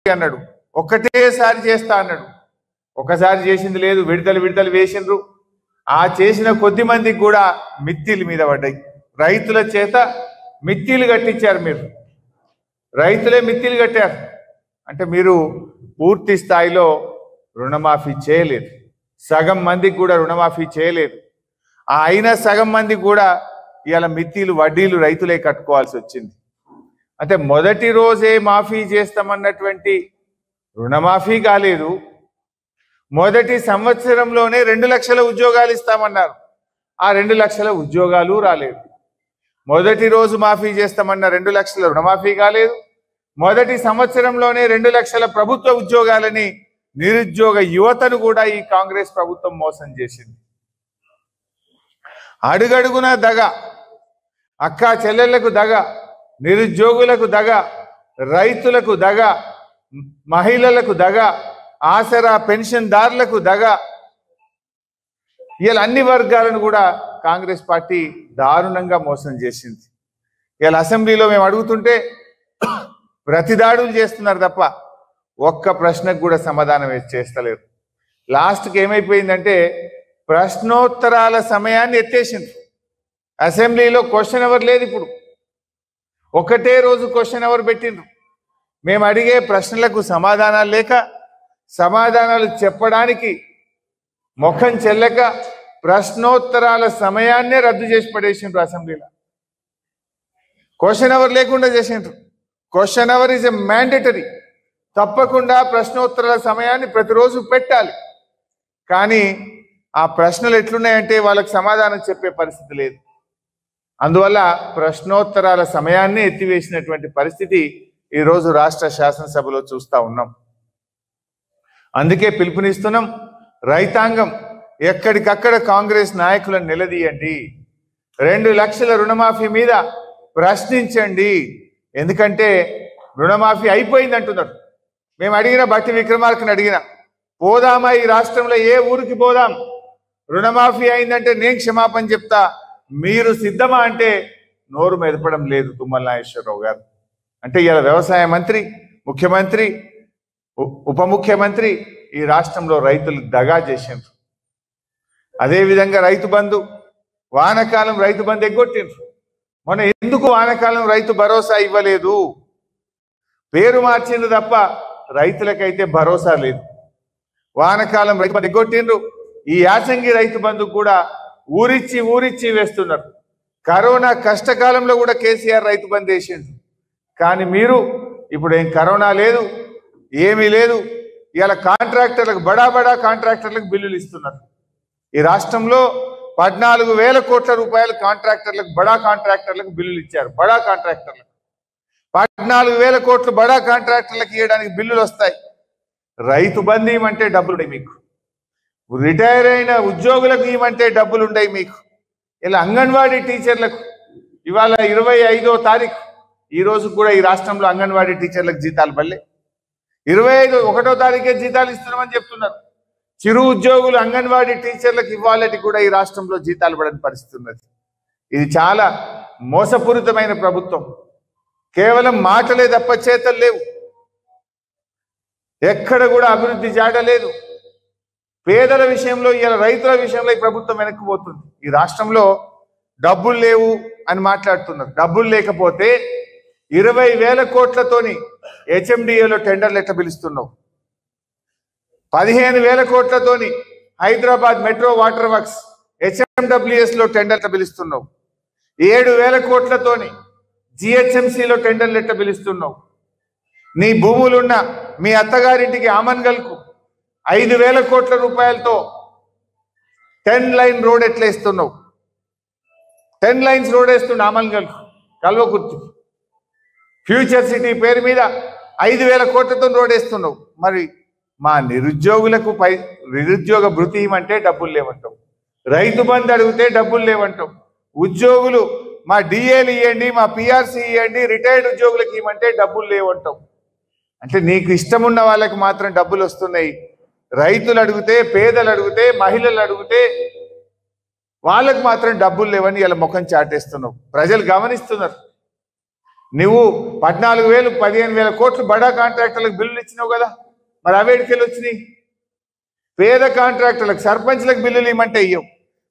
అన్నాడు, ఒక్కటేసారి చేస్తా అన్నాడు. ఒకసారి చేసింది లేదు, విడతలు విడతలు వేసిండ్రు. ఆ చేసిన కొద్ది మందికి కూడా మిత్తిలు మీద పడ్డాయి. రైతుల చేత మిత్తిలు కట్టించారు. మీరు రైతులే మిత్తిలు కట్టారు. అంటే మీరు పూర్తి స్థాయిలో రుణమాఫీ చేయలేదు. సగం మందికి కూడా రుణమాఫీ చేయలేదు. ఆ అయిన సగం మందికి కూడా ఇవాళ మిత్తిలు వడ్డీలు రైతులే కట్టుకోవాల్సి వచ్చింది. అంటే మొదటి రోజే మాఫీ చేస్తామన్నటువంటి రుణమాఫీ కాలేదు. మొదటి సంవత్సరంలోనే 2 లక్షల ఉద్యోగాలు ఇస్తామన్నారు. ఆ 2 లక్షల ఉద్యోగాలు రాలేదు. మొదటి రోజు మాఫీ చేస్తామన్న 2 లక్షల రుణమాఫీ కాలేదు. మొదటి సంవత్సరంలోనే 2 లక్షల ప్రభుత్వ ఉద్యోగాలని నిరుద్యోగ యువతను కూడా ఈ కాంగ్రెస్ ప్రభుత్వం మోసం చేసింది. అడుగడుగున దగ, అక్కా చెల్లెళ్లకు దగ, నిరుద్యోగులకు దగ, రైతులకు దగ, మహిళలకు దగ, ఆసరా పెన్షన్దారులకు దగ. ఇలా అన్ని వర్గాలను కూడా కాంగ్రెస్ పార్టీ దారుణంగా మోసం చేసింది. ఇలా అసెంబ్లీలో మేము అడుగుతుంటే ప్రతిదాడులు చేస్తున్నారు తప్ప ఒక్క ప్రశ్నకు కూడా సమాధానం చేస్తలేరు. లాస్ట్కి ఏమైపోయిందంటే ప్రశ్నోత్తరాల సమయాన్ని ఎత్తేసింది. అసెంబ్లీలో క్వశ్చన్ అవర్ లేదు. ఇప్పుడు ఒకటే రోజు క్వశ్చన్ అవర్ పెట్టిండ్రు. మేము అడిగే ప్రశ్నలకు సమాధానాలు లేక, సమాధానాలు చెప్పడానికి ముఖం చెల్లక ప్రశ్నోత్తరాల సమయాన్నే రద్దు చేసి పడేసిండ్రు. అసెంబ్లీలో క్వశ్చన్ అవర్ లేకుండా చేసిండ్రు. Question hour is a mandatory. తప్పకుండా ప్రశ్నోత్తరాల సమయాన్ని ప్రతిరోజు పెట్టాలి. కానీ ఆ ప్రశ్నలు ఎట్లున్నాయంటే వాళ్ళకి సమాధానం చెప్పే పరిస్థితి లేదు. అందువల్ల ప్రశ్నోత్తరాల సమయాన్ని ఎత్తివేసినటువంటి పరిస్థితి ఈరోజు రాష్ట్ర శాసనసభలో చూస్తూ ఉన్నాం. అందుకే పిలుపునిస్తున్నాం, రైతాంగం ఎక్కడికక్కడ కాంగ్రెస్ నాయకులను నిలదీయండి. 2 లక్షల రుణమాఫీ మీద ప్రశ్నించండి. ఎందుకంటే రుణమాఫీ అయిపోయింది అంటున్నారు. మేము అడిగిన బట్టి విక్రమార్కని అడిగిన, పోదామా ఈ రాష్ట్రంలో ఏ ఊరికి పోదాం, రుణమాఫీ అయిందంటే నేను క్షమాపణ చెప్తా, మీరు సిద్ధమా అంటే నోరు మెదపడం లేదు తుమ్మల నాగేశ్వరరావు గారు. అంటే ఇలా వ్యవసాయ మంత్రి, ముఖ్యమంత్రి, ఉప ముఖ్యమంత్రి ఈ రాష్ట్రంలో రైతులు దగా చేసిండ్రు. అదేవిధంగా రైతు బంధు, వానకాలం రైతు బంధు ఎగ్గొట్టిండ్రు. మొన్న ఎందుకు వానకాలం రైతు భరోసా ఇవ్వలేదు? పేరు మార్చిండ్రు తప్ప రైతులకైతే భరోసా లేదు. వానకాలం రైతు బంధు ఎగ్గొట్టిండ్రు. ఈ యాసంగి రైతు బంధు కూడా ఊరిచ్చి వేస్తున్నారు. కరోనా కష్టకాలంలో కూడా కేసీఆర్ రైతు బంధు వేసిండ్రు. కానీ మీరు ఇప్పుడు ఏం కరోనా లేదు, ఏమీ లేదు. ఇవాళ కాంట్రాక్టర్లకు, బడా కాంట్రాక్టర్లకు బిల్లులు ఇస్తున్నారు. ఈ రాష్ట్రంలో 14,000 కోట్ల రూపాయలు కాంట్రాక్టర్లకు, బడా కాంట్రాక్టర్లకు బిల్లులు ఇచ్చారు. బడా కాంట్రాక్టర్లకు 14,000 కోట్లు బడా కాంట్రాక్టర్లకు ఇవ్వడానికి బిల్లులు వస్తాయి. రైతు బంధు ఇవ్వమంటే డబ్బులు ఉన్నాయి మీకు. రిటైర్ అయిన ఉద్యోగులకు ఇవ్వమంటే డబ్బులు ఉన్నాయి మీకు. ఇలా అంగన్వాడీ టీచర్లకు ఇవాళ 25వ తారీఖు, ఈ రోజు కూడా ఈ రాష్ట్రంలో అంగన్వాడీ టీచర్లకు జీతాలు పడలే. 1వ తారీఖే జీతాలు ఇస్తున్నామని చెప్తున్నారు. చిరు ఉద్యోగులు అంగన్వాడీ టీచర్లకు ఇవ్వాలటి కూడా ఈ రాష్ట్రంలో జీతాలు పడని పరిస్థితి ఉన్నది. ఇది చాలా మోసపూరితమైన ప్రభుత్వం. కేవలం మాటలే తప్ప చేతలు లేవు. ఎక్కడ కూడా అభివృద్ధి జాడలేదు. పేదల విషయంలో, ఇలా రైతుల విషయంలో ఈ ప్రభుత్వం వెనక్కిపోతుంది. ఈ రాష్ట్రంలో డబ్బులు లేవు అని మాట్లాడుతున్నారు. డబ్బులు లేకపోతే 20,000 కోట్లతోని హెచ్ఎండిఏలో టెండర్లు ఎట్లా పిలుస్తున్నావు? 15,000 కోట్లతోని Hyderabad metro water works HMWS లో టెండర్లు పిలుస్తున్నావు. 7,000 కోట్లతోని జిహెచ్ఎంసీలో టెండర్లు ఎట్లా పిలుస్తున్నావు? నీ భూములున్న మీ అత్తగారింటికి ఆమన్గల్కు 5,000 కోట్ల రూపాయలతో 10 లైన్ రోడ్ ఎట్లా ఇస్తున్నావు? 10 లైన్స్ రోడ్ వేస్తున్నా ఆమన్గల్కు, కల్వకుర్తి. ఫ్యూచర్ సిటీ పేరు మీద 5,000 కోట్లతో రోడ్ వేస్తున్నావు. మరి మా నిరుద్యోగులకు నిరుద్యోగ భృతి ఇవ్వమంటే డబ్బులు లేవంటావు. రైతు బంధు అడిగితే డబ్బులు లేవంటావు. ఉద్యోగులు మా డిఏలు ఇవ్వండి, మా పిఆర్సీ ఇవ్వండి, రిటైర్డ్ ఉద్యోగులకు ఇవ్వమంటే డబ్బులు లేవంటావు. అంటే నీకు ఇష్టం ఉన్న వాళ్ళకి మాత్రం డబ్బులు వస్తున్నాయి. రైతులు అడిగితే, పేదలు అడిగితే, మహిళలు అడిగితే వాళ్ళకు మాత్రం డబ్బులు లేవని ఇలా ముఖం చాటేస్తున్నావు. ప్రజలు గమనిస్తున్నారు. నువ్వు 14,000 15,000 కోట్లు బడా కాంట్రాక్టర్లకు బిల్లులు ఇచ్చినావు కదా, మరి అవేడికెళ్ళి వచ్చినాయి? పేద కాంట్రాక్టర్లకు సర్పంచ్లకు బిల్లులు ఇవ్వమంటే ఇవ్వవు.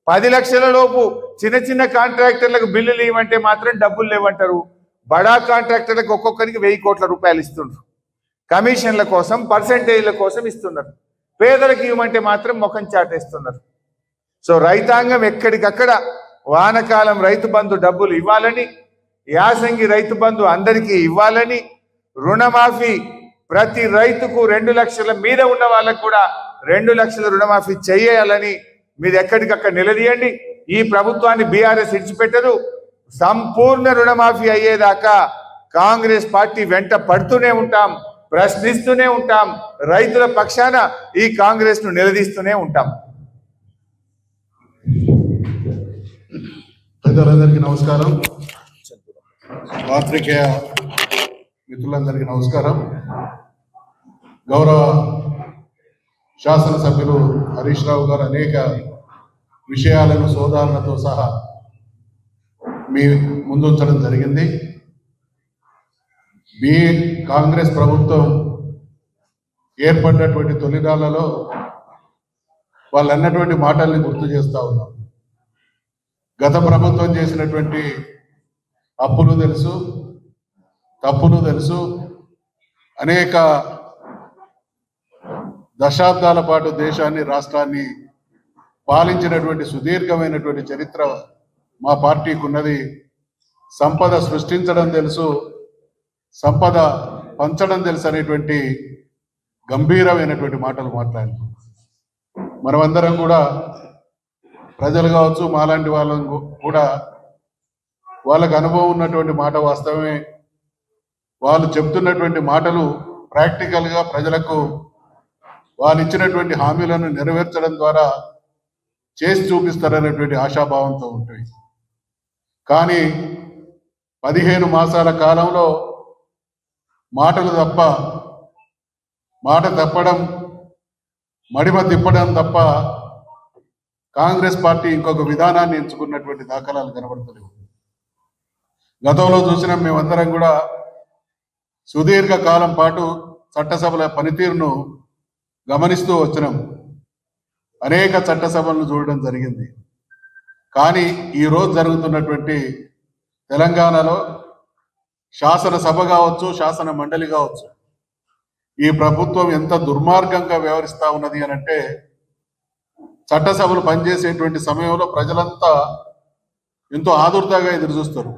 10 లక్షల లోపు చిన్న చిన్న కాంట్రాక్టర్లకు బిల్లులు ఇవ్వమంటే మాత్రం డబ్బులు లేవంటారు. బడా కాంట్రాక్టర్లకు ఒక్కొక్కరికి 1000 కోట్ల రూపాయలు ఇస్తున్నారు. కమిషన్ల కోసం పర్సెంటేజ్ల కోసం ఇస్తున్నారు. పేదలకు ఇవ్వమంటే మాత్రం ముఖం చాటేస్తున్నారు. సో రైతాంగం ఎక్కడికక్కడ వానకాలం రైతు బంధు డబ్బులు ఇవ్వాలని, యాసంగి రైతు బంధు అందరికీ ఇవ్వాలని, రుణమాఫీ ప్రతి రైతుకు 2 లక్షల మీద ఉన్న వాళ్ళకు కూడా 2 లక్షల రుణమాఫీ చేయాలని మీరు ఎక్కడికక్కడ నిలదీయండి. ఈ ప్రభుత్వాన్ని బీఆర్ఎస్ ఇడిచిపెట్టదు. సంపూర్ణ రుణమాఫీ అయ్యేదాకా కాంగ్రెస్ పార్టీ వెంట పడుతూనే ఉంటాం, ప్రశ్నిస్తూనే ఉంటాం, రైతుల పక్షాన ఈ కాంగ్రెస్ ను నిలదీస్తూనే ఉంటాం. పెద్దలందరికీ నమస్కారం, పాత్రికేయ మిత్రులందరికీ నమస్కారం. గౌరవ శాసనసభ్యులు హరీష్ రావు గారు అనేక విషయాలను సోదాలతో సహా మీ ముందుంచడం జరిగింది. కాంగ్రెస్ ప్రభుత్వం ఏర్పడినటువంటి తొలినాళ్లలో వాళ్ళు అన్నటువంటి మాటల్ని గుర్తు చేస్తూ ఉన్నాం. గత ప్రభుత్వం చేసినటువంటి అప్పులు తెలుసు, తప్పులు తెలుసు. అనేక దశాబ్దాల పాటు దేశాన్ని, రాష్ట్రాన్ని పాలించినటువంటి సుదీర్ఘమైనటువంటి చరిత్ర మా పార్టీకి ఉన్నది. సంపద సృష్టించడం తెలుసు, సంపద పంచడం తెలుసు అనేటువంటి గంభీరమైనటువంటి మాటలు మాట్లాడి మనమందరం కూడా, ప్రజలు కావచ్చు, మాలాంటి వాళ్ళకు కూడా వాళ్ళకు అనుభవం ఉన్నటువంటి మాట వాస్తవమే. వాళ్ళు చెప్తున్నటువంటి మాటలు ప్రాక్టికల్గా ప్రజలకు వాళ్ళు ఇచ్చినటువంటి హామీలను నెరవేర్చడం ద్వారా చేసి చూపిస్తారనేటువంటి ఆశాభావంతో ఉంటాయి. కానీ 15 మాసాల కాలంలో మాటలు తప్ప, మాట తప్పడం, మడిమ తిప్పడం తప్ప కాంగ్రెస్ పార్టీ ఇంకొక విధానాన్ని ఎంచుకున్నటువంటి దాఖలాలు కనబడతలేవు. గతంలో చూసిన మేమందరం కూడా సుదీర్ఘ కాలం పాటు చట్టసభల పనితీరును గమనిస్తూ వచ్చినాం. అనేక చట్టసభలను చూడడం జరిగింది. కానీ ఈరోజు జరుగుతున్నటువంటి తెలంగాణలో శాసనసభ కావచ్చు, శాసన మండలి కావచ్చు, ఈ ప్రభుత్వం ఎంత దుర్మార్గంగా వ్యవహరిస్తూ ఉన్నది అని అంటే, చట్టసభలు పనిచేసేటువంటి సమయంలో ప్రజలంతా ఎంతో ఆదుర్దాగా ఎదురు చూస్తారు.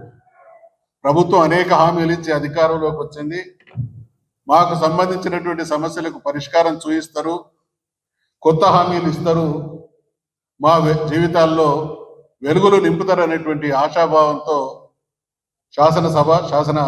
ప్రభుత్వం అనేక హామీలు ఇచ్చి అధికారంలోకి వచ్చింది, మాకు సంబంధించినటువంటి సమస్యలకు పరిష్కారం చూపిస్తారు, కొత్త హామీలు ఇస్తారు, మా జీవితాల్లో వెలుగులు నింపుతారు అనేటువంటి ఆశాభావంతో శాసనసభ, శాసన